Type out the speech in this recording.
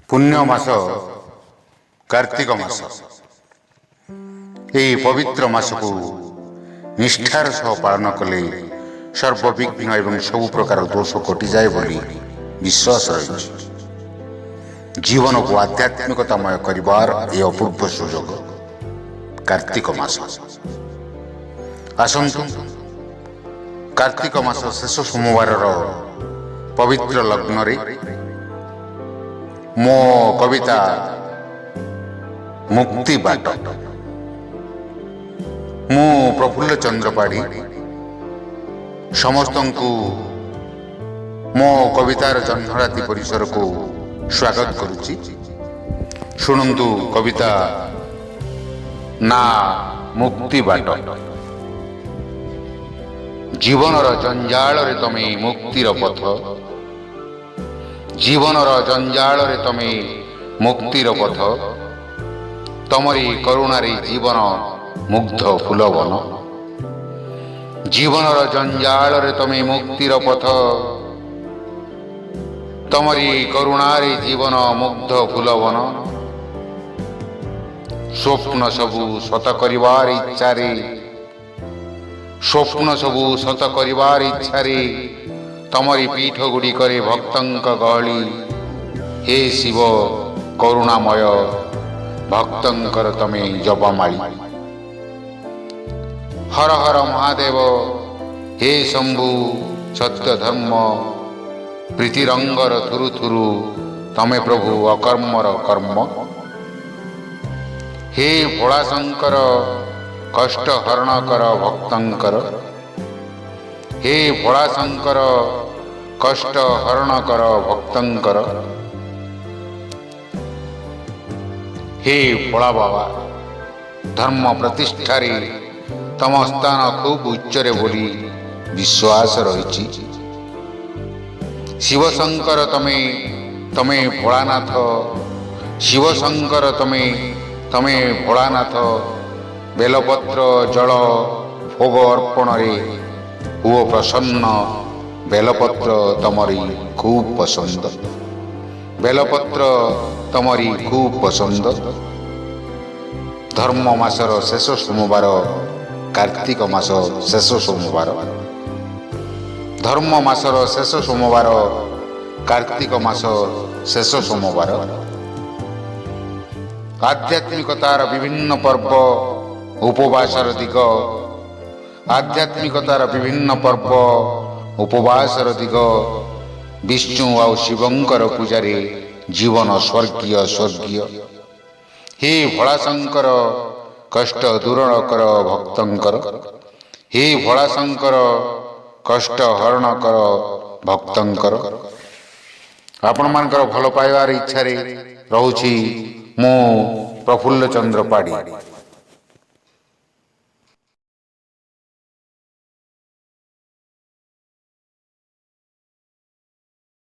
पुण्य मास कार्तिक मास यही पवित्र मास को निष्ठार सह पालन कले सर्वविघ्न एवं सबु प्रकार दोष कटि जाए बोली विश्वास रही। जीवन को आध्यात्मिकतामय करिवार ए अपूर्व सुजोग कार्तिक मास। आसंतु कार्तिक मास शेष सोमवार पवित्र लग्न रे मो कविता मुक्ति बाट मु प्रफुल्ल चंद्र पाढ़ी समस्त को मो कवितार जन्मराति परिसर को स्वागत करुच्ची। शुणु कविता ना मुक्ति बाट। जीवनर जंजाल रे तमे मुक्तिर पथ, जीवनर जंजाल रे तमे मुक्तिर पथ, तमरी करुणारे जीवन मुग्ध फूलवन। जीवनर जंजाल रे तमे मुक्तिर पथ, तमरी करुणारे जीवन मुग्ध फूलवन। स्वप्न सबु सत करिवार इच्छा रे, स्वप्न सबु सत करिवार इच्छा रे तमरी पीठ गुड़िकरे भक्तंक गहली। हे शिव करुणामय भक्तंकर तमे जपमाली। हर हर महादेव हे शंभु सत्य धर्म प्रीतिरंगर थुरु थुरु तमे प्रभु अकर्मर कर्म। हे भोला शंकर कष्ट हरण कर भक्तंकर, हे भोला शंकर कष्ट हरण कर भक्तंकर। हे भोला बाबा धर्म प्रतिष्ठा रे तम स्थान खूब उच्चरे बोली विश्वास रही। शिव शंकर तमे तमे भोलानाथ, शिव शंकर तमे तमे भोलानाथ। बेलपत्र जल भोग अर्पण रे हुओ प्रसन्न, बेलपत्र तमरी खूब पसंद, बेलपत्र तमरी खूब पसंद। धर्म मासर शेष सोमवार कार्तिक मास शेष सोमवार, धर्म मासर शेष सोमवार कार्तिक मास शेष सोमवार। आध्यात्मिकतार विभिन्न पर्व उपवासर दिग, आध्यात्मिकतार विभिन्न पर्व उपवासर दिग। विष्णु आउ शिवंकर पूजारे जीवन स्वर्गीय स्वर्गीय। हे भोला शंकर कष्ट दूरण कर भक्तंकर, हे भोला शंकर कष्ट हरण कर भक्तंकर। आपण मानकर भल पाइबार इच्छा रे रहूछि मु प्रफुल्ल चंद्र पाढ़ी।